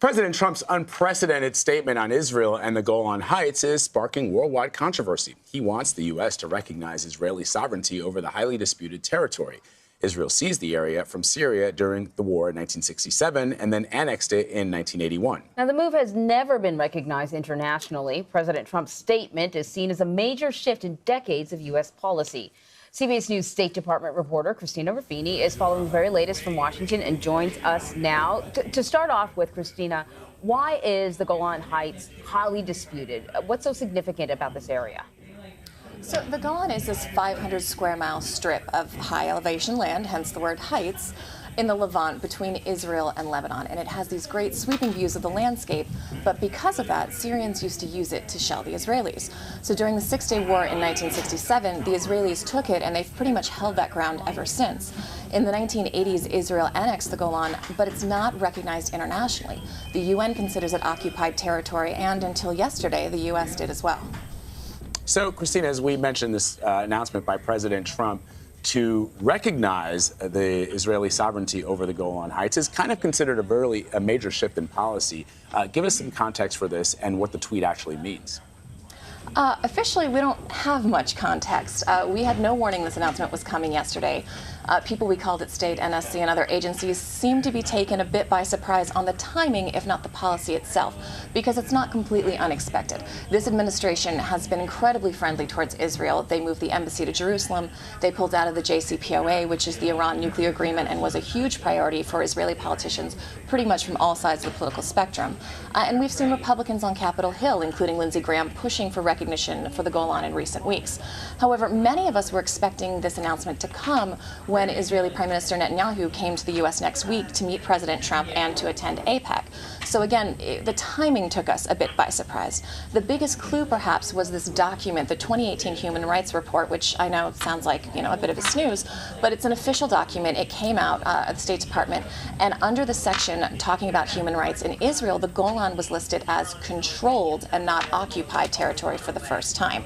President Trump's unprecedented statement on Israel and the Golan Heights is sparking worldwide controversy. He wants the U.S. to recognize Israeli sovereignty over the highly disputed territory. Israel seized the area from Syria during the war in 1967 and then annexed it in 1981. Now, the move has never been recognized internationally. President Trump's statement is seen as a major shift in decades of U.S. policy. CBS News State Department reporter Christina Ruffini is following the very latest from Washington and joins us now. To start off with, Christina, why is the Golan Heights highly disputed? What's so significant about this area? So the Golan is this 500 square mile strip of high elevation land, hence the word heights, in the Levant between Israel and Lebanon. And it has these great sweeping views of the landscape. But because of that, Syrians used to use it to shell the Israelis. So during the Six-Day War in 1967, the Israelis took it and they've pretty much held that ground ever since. In the 1980s, Israel annexed the Golan, but it's not recognized internationally. The UN considers it occupied territory, and until yesterday, the US did as well. So, Christina, as we mentioned, this announcement by President Trump to recognize the Israeli sovereignty over the Golan Heights is kind of considered a major shift in policy. Give us some context for this and what the tweet actually means. Officially, we don't have much context. We had no warning this announcement was coming yesterday. People we called at State, NSC, and other agencies seem to be taken a bit by surprise on the timing, if not the policy itself, because it's not completely unexpected. This administration has been incredibly friendly towards Israel. They moved the embassy to Jerusalem. They pulled out of the JCPOA, which is the Iran nuclear agreement, and was a huge priority for Israeli politicians pretty much from all sides of the political spectrum. And we've seen Republicans on Capitol Hill, including Lindsey Graham, pushing for recognition for the Golan in recent weeks. However, many of us were expecting this announcement to come when Israeli Prime Minister Netanyahu came to the U.S. next week to meet President Trump and to attend AIPAC. So again, the timing took us a bit by surprise. The biggest clue, perhaps, was this document, the 2018 Human Rights Report, which I know sounds like, a bit of a snooze, but it's an official document. It came out at the State Department, and under the section talking about human rights in Israel, the Golan was listed as controlled and not occupied territory for the first time.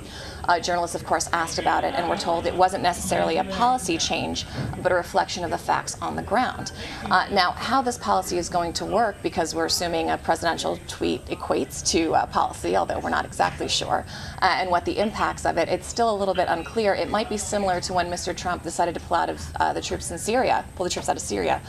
Journalists, of course, asked about it and were told it wasn't necessarily a policy change, but a reflection of the facts on the ground. Now, how this policy is going to work, because we're assuming a presidential tweet equates to policy, although we're not exactly sure, and what the impacts of it, it's still a little bit unclear. It might be similar to when Mr. Trump decided to pull out of the troops in Syria, pull the troops out of Syria.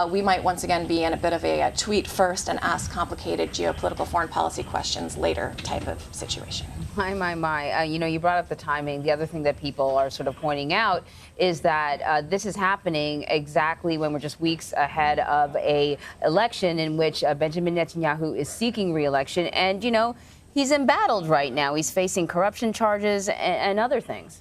We might once again be in a bit of a tweet first and ask complicated geopolitical foreign policy questions later type of situation. My. You brought up the timing. The other thing that people are sort of pointing out is that this is happening exactly when we're just weeks ahead of a election in which Benjamin Netanyahu is seeking re-election. And, he's embattled right now. He's facing corruption charges and other things.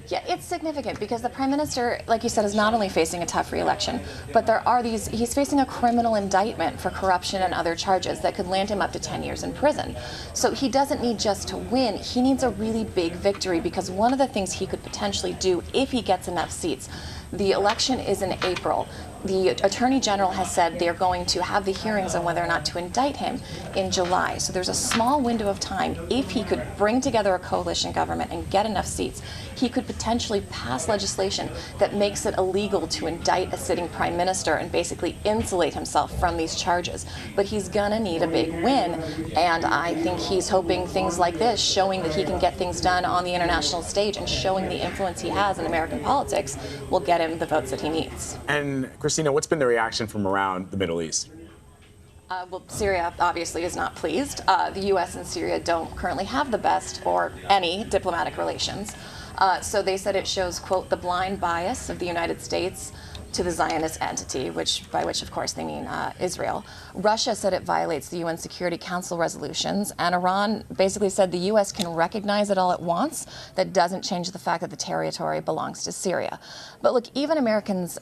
Yeah, it's significant because the Prime Minister, like you said, is not only facing a tough re-election, but he's facing a criminal indictment for corruption and other charges that could land him up to 10 years in prison. So he doesn't need just to win, he needs a really big victory, because one of the things he could potentially do if he gets enough seats, the election is in April. The Attorney General has said they're going to have the hearings on whether or not to indict him in July. So there's a small window of time. If he could bring together a coalition government and get enough seats, he could potentially pass legislation that makes it illegal to indict a sitting prime minister and basically insulate himself from these charges. But he's gonna need a big win, and I think he's hoping things like this, showing that he can get things done on the international stage and showing the influence he has in American politics, will get him the votes that he needs. And Christina, what's been the reaction from around the Middle East? Well, Syria obviously is not pleased. The U.S. and Syria don't currently have the best or any diplomatic relations. So they said it shows, quote, the blind bias of the United States to the Zionist entity, by which, of course, they mean Israel. Russia said it violates the UN Security Council resolutions, and Iran basically said the U.S. can recognize it all it wants. That doesn't change the fact that the territory belongs to Syria. But look, even America's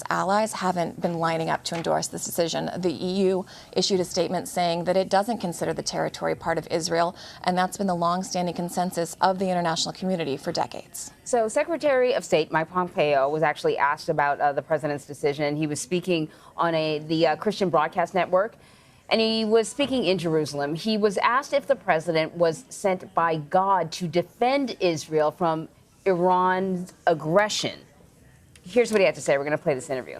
allies haven't been lining up to endorse this decision. The EU issued a statement saying that it doesn't consider the territory part of Israel, and that's been the long-standing consensus of the international community for decades. So Secretary of State Mike Pompeo was actually asked about the president's decision. He was speaking on the Christian broadcast network, and he was speaking in Jerusalem. He was asked if the president was sent by God to defend Israel from Iran's aggression. Here's what he had to say. We're going to play this interview.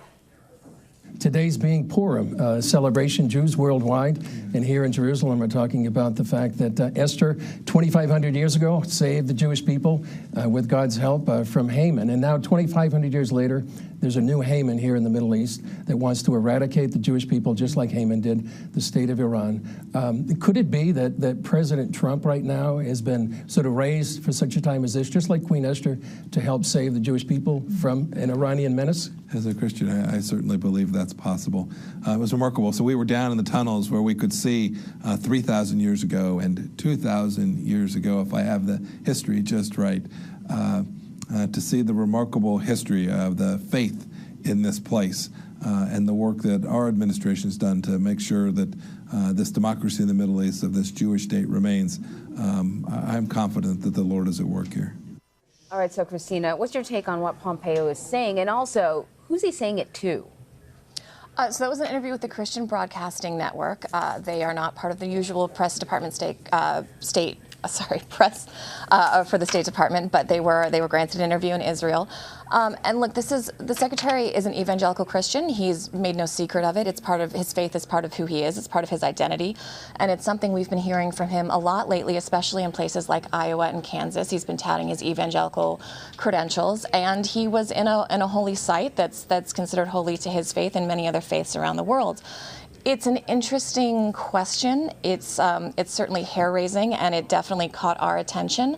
Today's being Purim, celebration, Jews worldwide. And here in Jerusalem, we're talking about the fact that Esther, 2,500 years ago, saved the Jewish people with God's help from Haman. And now, 2,500 years later, there's a new Haman here in the Middle East that wants to eradicate the Jewish people just like Haman did the state of Iran. Could it be that President Trump right now has been sort of raised for such a time as this, just like Queen Esther, to help save the Jewish people from an Iranian menace? As a Christian, I certainly believe that's possible. It was remarkable. So we were down in the tunnels where we could see 3,000 years ago and 2,000 years ago, if I have the history just right, to see the remarkable history of the faith in this place and the work that our administration has done to make sure that this democracy in the Middle East of this Jewish state remains. I'm confident that the Lord is at work here. All right, so Christina, what's your take on what Pompeo is saying? And also, who's he saying it to? So that was an interview with the Christian Broadcasting Network. They are not part of the usual press department press for the State Department, but they were granted an interview in Israel. And look, the Secretary is an evangelical Christian. He's made no secret of it. It's part of his faith, is part of who he is. It's part of his identity, and it's something we've been hearing from him a lot lately, especially in places like Iowa and Kansas. He's been touting his evangelical credentials, and he was in a holy site that's considered holy to his faith and many other faiths around the world. It's an interesting question. It's certainly hair-raising, and it definitely caught our attention.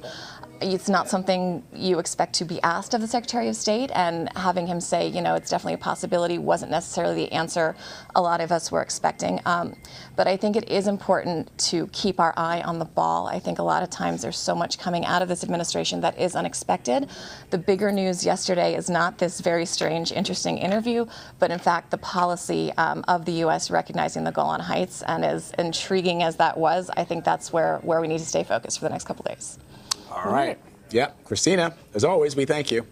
It's not something you expect to be asked of the Secretary of State, and having him say, you know, it's definitely a possibility wasn't necessarily the answer a lot of us were expecting. But I think it is important to keep our eye on the ball. I think a lot of times there's so much coming out of this administration that is unexpected. The bigger news yesterday is not this very strange, interesting interview, but in fact the policy of the U.S. recognizing the Golan Heights. And as intriguing as that was, I think that's where we need to stay focused for the next couple days. All right. Yep. Christina, as always, we thank you.